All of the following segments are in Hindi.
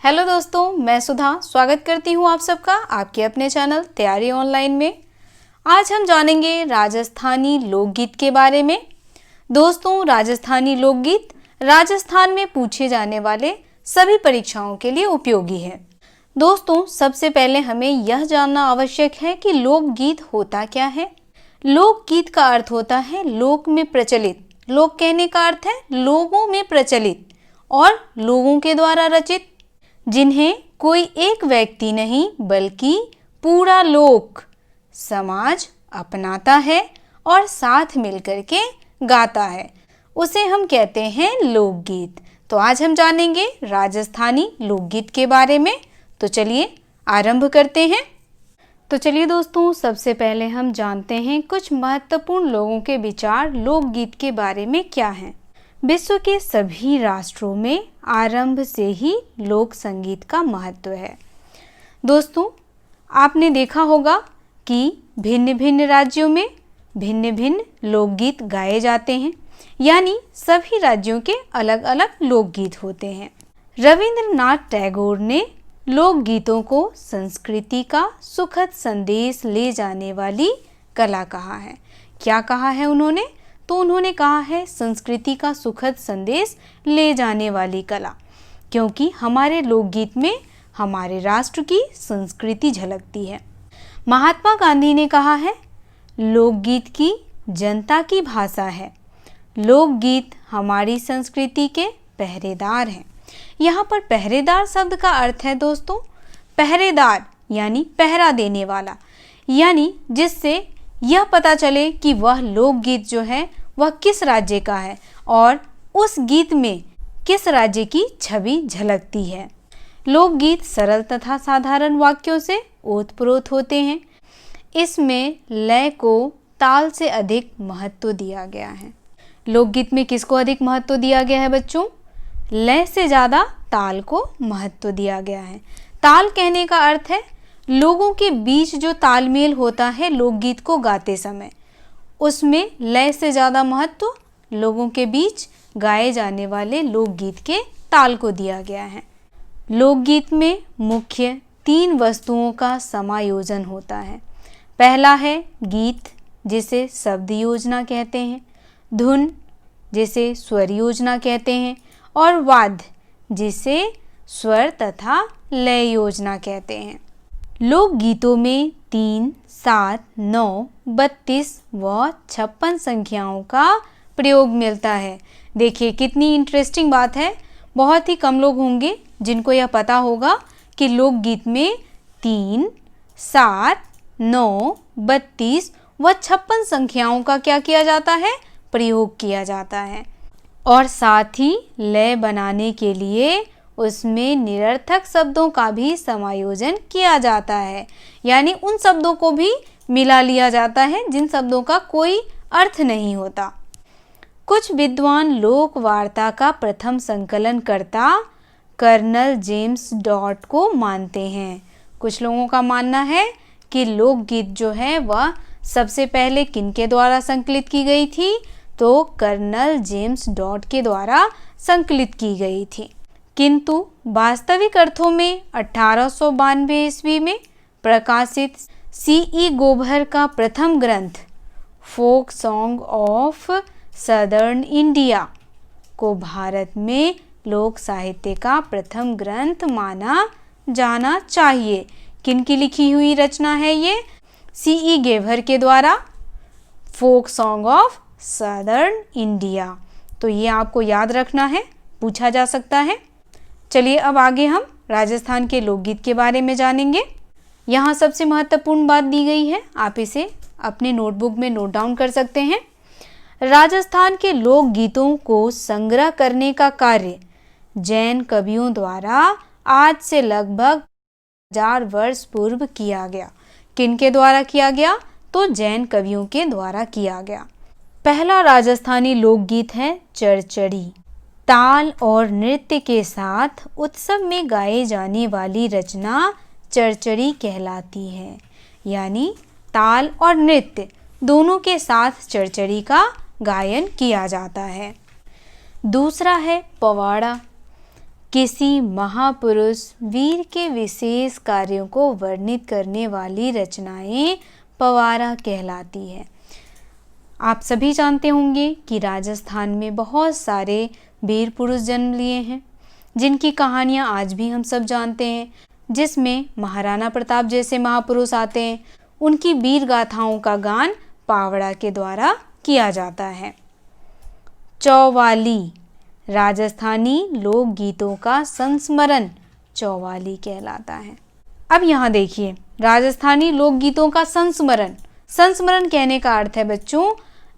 हेलो दोस्तों, मैं सुधा स्वागत करती हूँ आप सबका आपके अपने चैनल तैयारी ऑनलाइन में। आज हम जानेंगे राजस्थानी लोकगीत के बारे में। दोस्तों, राजस्थानी लोकगीत राजस्थान में पूछे जाने वाले सभी परीक्षाओं के लिए उपयोगी है। दोस्तों, सबसे पहले हमें यह जानना आवश्यक है कि लोकगीत होता क्या है। लोकगीत का अर्थ होता है लोक में प्रचलित। लोक कहने का अर्थ है लोगों में प्रचलित और लोगों के द्वारा रचित, जिन्हें कोई एक व्यक्ति नहीं बल्कि पूरा लोक समाज अपनाता है और साथ मिलकर के गाता है, उसे हम कहते हैं लोकगीत। तो आज हम जानेंगे राजस्थानी लोकगीत के बारे में। तो चलिए आरंभ करते हैं। तो चलिए दोस्तों, सबसे पहले हम जानते हैं कुछ महत्वपूर्ण लोगों के विचार लोकगीत के बारे में क्या हैं। विश्व के सभी राष्ट्रों में आरंभ से ही लोक संगीत का महत्व है। दोस्तों, आपने देखा होगा कि भिन्न भिन्न राज्यों में भिन्न भिन्न लोकगीत गाए जाते हैं, यानी सभी राज्यों के अलग अलग लोकगीत होते हैं। रविंद्रनाथ टैगोर ने लोकगीतों को संस्कृति का सुखद संदेश ले जाने वाली कला कहा है। क्या कहा है उन्होंने? तो उन्होंने कहा है संस्कृति का सुखद संदेश ले जाने वाली कला, क्योंकि हमारे लोकगीत में हमारे राष्ट्र की संस्कृति झलकती है। महात्मा गांधी ने कहा है लोकगीत की जनता की भाषा है। लोकगीत हमारी संस्कृति के पहरेदार हैं। यहाँ पर पहरेदार शब्द का अर्थ है दोस्तों, पहरेदार यानी पहरा देने वाला, यानी जिससे यह पता चले कि वह लोकगीत जो है वह किस राज्य का है और उस गीत में किस राज्य की छवि झलकती है। लोकगीत सरल तथा साधारण वाक्यों से ओतप्रोत होते हैं। इसमें लय को ताल से अधिक महत्व दिया गया है। लोकगीत में किसको अधिक महत्व दिया गया है बच्चों? लय से ज़्यादा ताल को महत्व दिया गया है। ताल कहने का अर्थ है लोगों के बीच जो तालमेल होता है लोकगीत को गाते समय, उसमें लय से ज़्यादा महत्व लोगों के बीच गाए जाने वाले लोकगीत के ताल को दिया गया है। लोकगीत में मुख्य 3 वस्तुओं का समायोजन होता है। पहला है गीत, जिसे शब्द योजना कहते हैं, धुन जिसे स्वर योजना कहते हैं, और वाद्य जिसे स्वर तथा लय योजना कहते हैं। लोकगीतों में 3, 7, 9, 32 व 56 संख्याओं का प्रयोग मिलता है। देखिए कितनी इंटरेस्टिंग बात है। बहुत ही कम लोग होंगे जिनको यह पता होगा कि लोकगीत में 3, 7, 9, 32 व 56 संख्याओं का क्या किया जाता है? प्रयोग किया जाता है। और साथ ही लय बनाने के लिए उसमें निरर्थक शब्दों का भी समायोजन किया जाता है, यानी उन शब्दों को भी मिला लिया जाता है जिन शब्दों का कोई अर्थ नहीं होता। कुछ विद्वान लोक वार्ता का प्रथम संकलनकर्ता कर्नल जेम्स डॉट को मानते हैं। कुछ लोगों का मानना है कि लोकगीत जो है वह सबसे पहले किनके द्वारा संकलित की गई थी? तो कर्नल जेम्स डॉट के द्वारा संकलित की गई थी। किंतु वास्तविक अर्थों में 1892 ईस्वी में प्रकाशित C.E. गोभर का प्रथम ग्रंथ folk song of southern India को भारत में लोक साहित्य का प्रथम ग्रंथ माना जाना चाहिए। किनकी लिखी हुई रचना है ये? C.E. गोभर के द्वारा folk song of southern India. तो ये आपको याद रखना है, पूछा जा सकता है। चलिए अब आगे हम राजस्थान के लोकगीत के बारे में जानेंगे। यहाँ सबसे महत्वपूर्ण बात दी गई है, आप इसे अपने नोटबुक में नोट डाउन कर सकते हैं। राजस्थान के लोकगीतों को संग्रह करने का कार्य जैन कवियों द्वारा आज से लगभग 1000 वर्ष पूर्व किया गया। किनके द्वारा किया गया? तो जैन कवियों के द्वारा किया गया। पहला राजस्थानी लोकगीत है चरचड़ी। ताल और नृत्य के साथ उत्सव में गाए जाने वाली रचना चरचड़ी कहलाती है, यानी ताल और नृत्य दोनों के साथ चरचड़ी का गायन किया जाता है। दूसरा है पवाड़ा। किसी महापुरुष वीर के विशेष कार्यों को वर्णित करने वाली रचनाएं पवारा कहलाती है। आप सभी जानते होंगे कि राजस्थान में बहुत सारे वीर पुरुष जन्म लिए हैं, जिनकी कहानियां आज भी हम सब जानते हैं, जिसमें महाराणा प्रताप जैसे महापुरुष आते हैं। उनकी वीर गाथाओं का गान पावड़ा के द्वारा किया जाता है। चौवाली राजस्थानी लोक गीतों का संस्मरण चौवाली कहलाता है। अब यहाँ देखिए, राजस्थानी लोक गीतों का संस्मरण। संस्मरण कहने का अर्थ है बच्चों,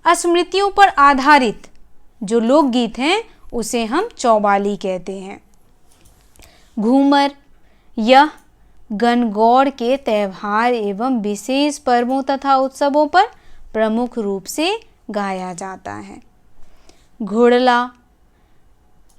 स्मृतियों पर आधारित जो लोकगीत हैं उसे हम चौवाली कहते हैं। घूमर यह गणगौर के त्यौहार एवं विशेष पर्वों तथा उत्सवों पर प्रमुख रूप से गाया जाता है। घुड़ला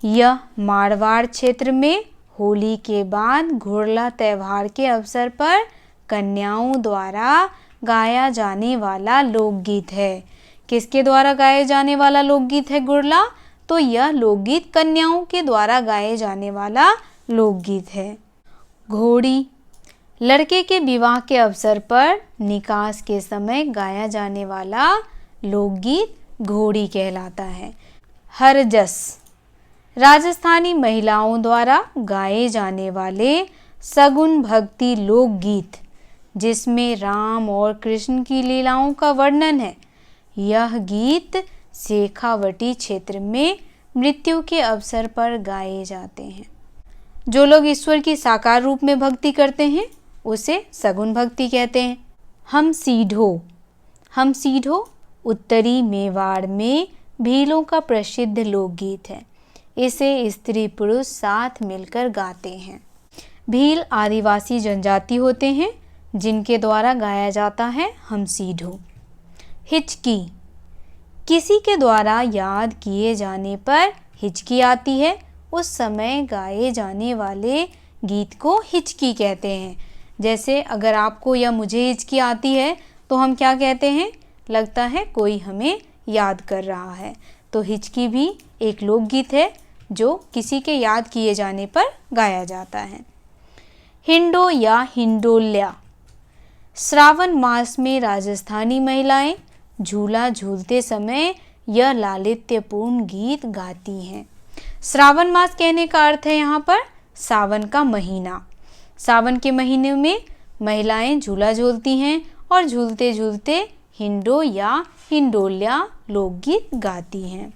यह मारवाड़ क्षेत्र में होली के बाद घुड़ला त्यौहार के अवसर पर कन्याओं द्वारा गाया जाने वाला लोकगीत है। किसके द्वारा गाए जाने वाला लोकगीत है घुड़ला? तो यह लोकगीत कन्याओं के द्वारा गाए जाने वाला लोकगीत है। घोड़ी लड़के के विवाह के अवसर पर निकास के समय गाया जाने वाला लोकगीत घोड़ी कहलाता है। हरजस राजस्थानी महिलाओं द्वारा गाए जाने वाले सगुन भक्ति लोकगीत, जिसमें राम और कृष्ण की लीलाओं का वर्णन है। यह गीत शेखावटी क्षेत्र में मृत्यु के अवसर पर गाए जाते हैं। जो लोग ईश्वर की साकार रूप में भक्ति करते हैं उसे सगुन भक्ति कहते हैं। हम सीढ़ो उत्तरी मेवाड़ में भीलों का प्रसिद्ध लोकगीत है। इसे स्त्री पुरुष साथ मिलकर गाते हैं। भील आदिवासी जनजाति होते हैं जिनके द्वारा गाया जाता है हम सीढ़ो। हिचकी किसी के द्वारा याद किए जाने पर हिचकी आती है, उस समय गाए जाने वाले गीत को हिचकी कहते हैं। जैसे अगर आपको या मुझे हिचकी आती है तो हम क्या कहते हैं? लगता है कोई हमें याद कर रहा है। तो हिचकी भी एक लोकगीत है जो किसी के याद किए जाने पर गाया जाता है। हिंडो या हिंडोल्या श्रावण मास में राजस्थानी महिलाएं झूला झूलते समय यह लालित्यपूर्ण गीत गाती हैं। श्रावण मास कहने का अर्थ है यहाँ पर सावन का महीना। सावन के महीने में महिलाएं झूला झूलती हैं और झूलते झूलते हिंडो या हिंडोल्या लोकगीत गाती हैं।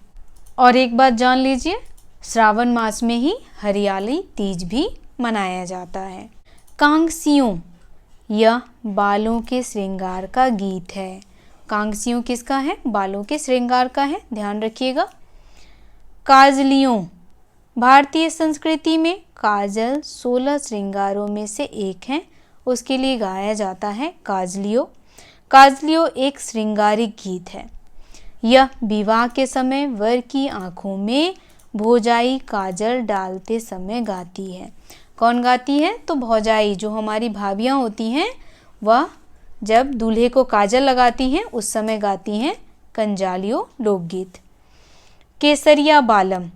और एक बात जान लीजिए, श्रावण मास में ही हरियाली तीज भी मनाया जाता है। कांगसियों यह बालों के श्रृंगार का गीत है। कांगसियों किसका है? बालों के श्रृंगार का है, ध्यान रखिएगा। काजलियों भारतीय संस्कृति में काजल 16 श्रृंगारों में से एक है, उसके लिए गाया जाता है काजलियों। काजलियों एक श्रृंगारिक गीत है। यह विवाह के समय वर की आंखों में भौजाई काजल डालते समय गाती है। कौन गाती है? तो भौजाई, जो हमारी भाभियाँ होती हैं, वह जब दूल्हे को काजल लगाती हैं उस समय गाती हैं कंजालियों लोकगीत। केसरिया बालम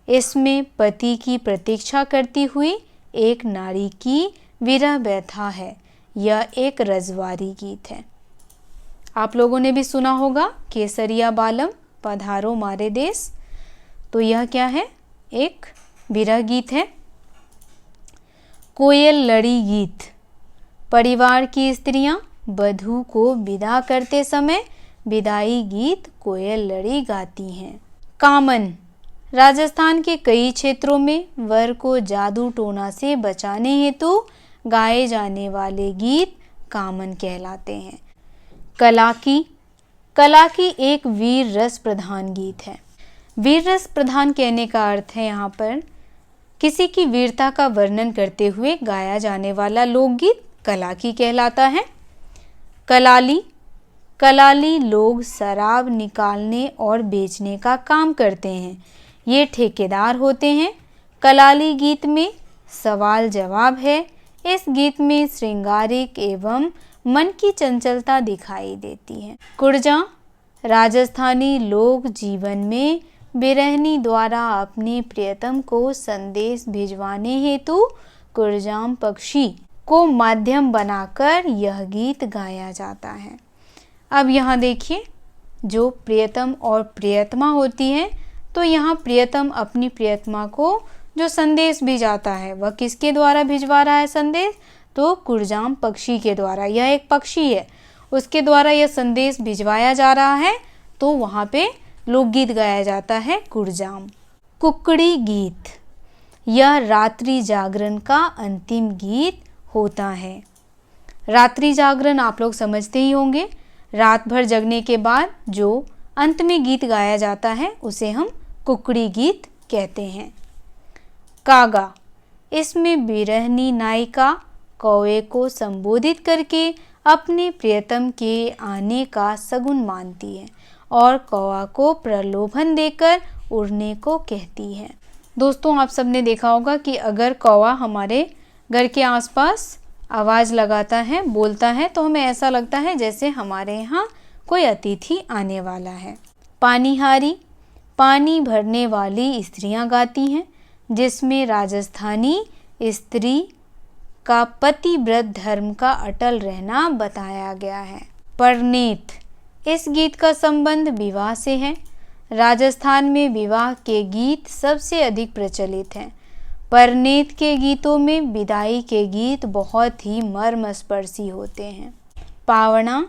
इसमें पति की प्रतीक्षा करती हुई एक नारी की विरह व्यथा है। यह एक रजवारी गीत है। आप लोगों ने भी सुना होगा केसरिया बालम पधारो मारे देश। तो यह क्या है? एक विरह गीत है। कोयल लड़ी गीत परिवार की स्त्रियां वधू को विदा करते समय विदाई गीत कोयल लड़ी गाती हैं। कामन राजस्थान के कई क्षेत्रों में वर को जादू टोना से बचाने हेतु गाए जाने वाले गीत कामन कहलाते हैं। कलाकी एक वीर रस प्रधान गीत है। वीर रस प्रधान कहने का अर्थ है यहाँ पर किसी की वीरता का वर्णन करते हुए गाया जाने वाला लोकगीत कलाकी कहलाता है। कलाली लोग शराब निकालने और बेचने का काम करते हैं। ये ठेकेदार होते हैं। कलाली गीत में सवाल जवाब है। इस गीत में श्रृंगारिक एवं मन की चंचलता दिखाई देती है। कुर्जा राजस्थानी लोक जीवन में बिरहनी द्वारा अपने प्रियतम को संदेश भिजवाने हेतु कुरजाम पक्षी को माध्यम बनाकर यह गीत गाया जाता है। अब यहाँ देखिए, जो प्रियतम और प्रियतमा होती है, तो यहाँ प्रियतम अपनी प्रियतमा को जो संदेश भिजवाता है वह किसके द्वारा भिजवा रहा है संदेश? तो कुरजाम पक्षी के द्वारा। यह एक पक्षी है, उसके द्वारा यह संदेश भिजवाया जा रहा है, तो वहाँ पे लोकगीत गाया जाता है कुरजाम। कुकड़ी गीत, यह रात्रि जागरण का अंतिम गीत होता है। रात्रि जागरण आप लोग समझते ही होंगे, रात भर जगने के बाद जो अंत में गीत गाया जाता है उसे हम कुकड़ी गीत कहते हैं। कागा, इसमें बिरहनी नायिका कौवे को संबोधित करके अपने प्रियतम के आने का सगुन मानती है और कौवा को प्रलोभन देकर उड़ने को कहती है। दोस्तों, आप सबने देखा होगा कि अगर कौवा हमारे घर के आसपास आवाज़ लगाता है, बोलता है, तो हमें ऐसा लगता है जैसे हमारे यहाँ कोई अतिथि आने वाला है। पानीहारी, पानी भरने वाली स्त्रियाँ गाती हैं, जिसमें राजस्थानी स्त्री का पतिव्रत धर्म का अटल रहना बताया गया है। परनेत, इस गीत का संबंध विवाह से है। राजस्थान में विवाह के गीत सबसे अधिक प्रचलित हैं। परनेत के गीतों में विदाई के गीत बहुत ही मर्मस्पर्शी होते हैं। पावना,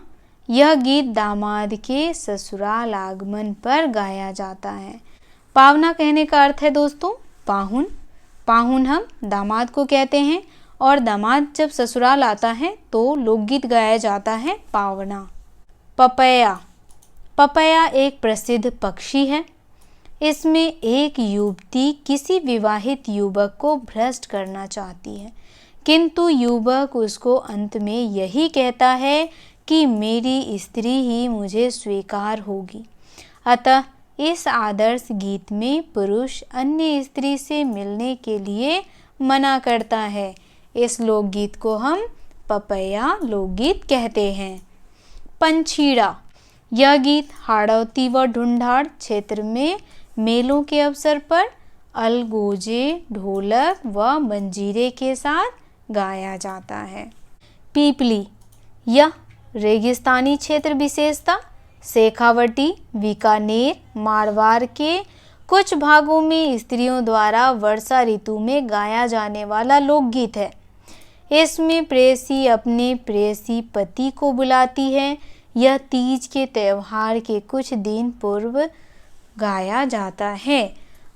यह गीत दामाद के ससुराल आगमन पर गाया जाता है। पावना कहने का अर्थ है दोस्तों पाहुन। पाहुन हम दामाद को कहते हैं और दामाद जब ससुराल आता है तो लोकगीत गाया जाता है पावना। पपैया, पपैया एक प्रसिद्ध पक्षी है। इसमें एक युवती किसी विवाहित युवक को भ्रष्ट करना चाहती है, किंतु युवक उसको अंत में यही कहता है कि मेरी स्त्री ही मुझे स्वीकार होगी। अतः इस आदर्श गीत में पुरुष अन्य स्त्री से मिलने के लिए मना करता है। इस लोकगीत को हम पपैया लोकगीत कहते हैं। पंछीड़ा, यह गीत हाड़ौती व ढूंढाड़ क्षेत्र में मेलों के अवसर पर अलगोजे, ढोलक व मंजीरे के साथ गाया जाता है। पीपली, यह रेगिस्तानी क्षेत्र विशेषता शेखावटी, बीकानेर, मारवाड़ के कुछ भागों में स्त्रियों द्वारा वर्षा ऋतु में गाया जाने वाला लोकगीत है। इसमें प्रेयसी अपने प्रेयसी पति को बुलाती है। यह तीज के त्यौहार के कुछ दिन पूर्व गाया जाता है।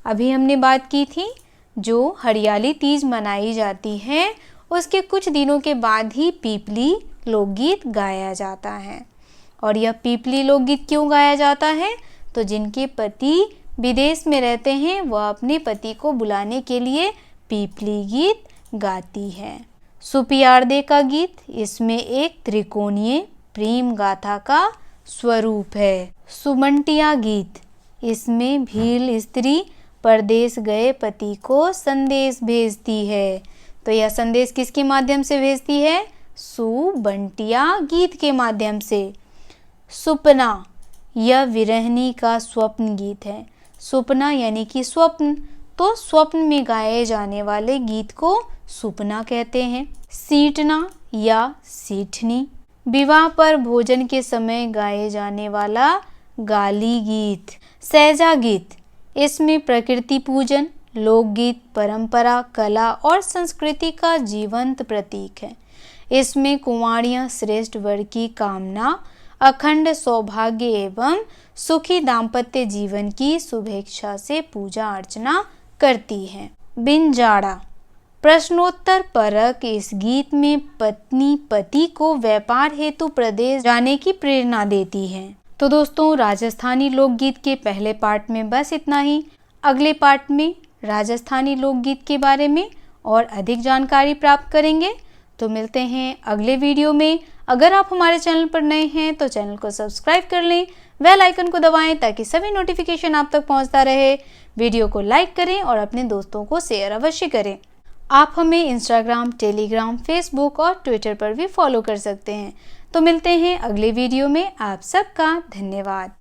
अभी हमने बात की थी जो हरियाली तीज मनाई जाती है उसके कुछ दिनों के बाद ही पीपली लोकगीत गाया जाता है। और यह पीपली लोकगीत क्यों गाया जाता है? तो जिनके पति विदेश में रहते हैं वह अपने पति को बुलाने के लिए पीपली गीत गाती है। सुपियार्दे का गीत, इसमें एक त्रिकोणीय प्रेम गाथा का स्वरूप है। सुमंटिया गीत, इसमें भील स्त्री परदेश गए पति को संदेश भेजती है। तो यह संदेश किसके माध्यम से भेजती है? सुबंटिया गीत के माध्यम से। सुपना, यह विरहनी का स्वप्न गीत है। सुपना यानी कि स्वप्न, तो स्वप्न में गाए जाने वाले गीत को सुपना कहते हैं। सीटना या सीठनी, विवाह पर भोजन के समय गाए जाने वाला गाली गीत। सहजा गीत, इसमें प्रकृति पूजन, लोकगीत, परंपरा, कला और संस्कृति का जीवंत प्रतीक है। इसमें कुंवारियां श्रेष्ठ वर की कामना, अखंड सौभाग्य एवं सुखी दाम्पत्य जीवन की शुभेच्छा से पूजा अर्चना करती हैं। बिंजाड़ा, प्रश्नोत्तर परक इस गीत में पत्नी पति को व्यापार हेतु प्रदेश जाने की प्रेरणा देती है। तो दोस्तों, राजस्थानी लोकगीत के पहले पार्ट में बस इतना ही। अगले पार्ट में राजस्थानी लोकगीत के बारे में और अधिक जानकारी प्राप्त करेंगे। तो मिलते हैं अगले वीडियो में। अगर आप हमारे चैनल पर नए हैं तो चैनल को सब्सक्राइब कर लें, बेल आइकन को दबाएं ताकि सभी नोटिफिकेशन आप तक पहुंचता रहे। वीडियो को लाइक करें और अपने दोस्तों को शेयर अवश्य करें। आप हमें इंस्टाग्राम, टेलीग्राम, फेसबुक और ट्विटर पर भी फॉलो कर सकते हैं। तो मिलते हैं अगले वीडियो में। आप सबका धन्यवाद।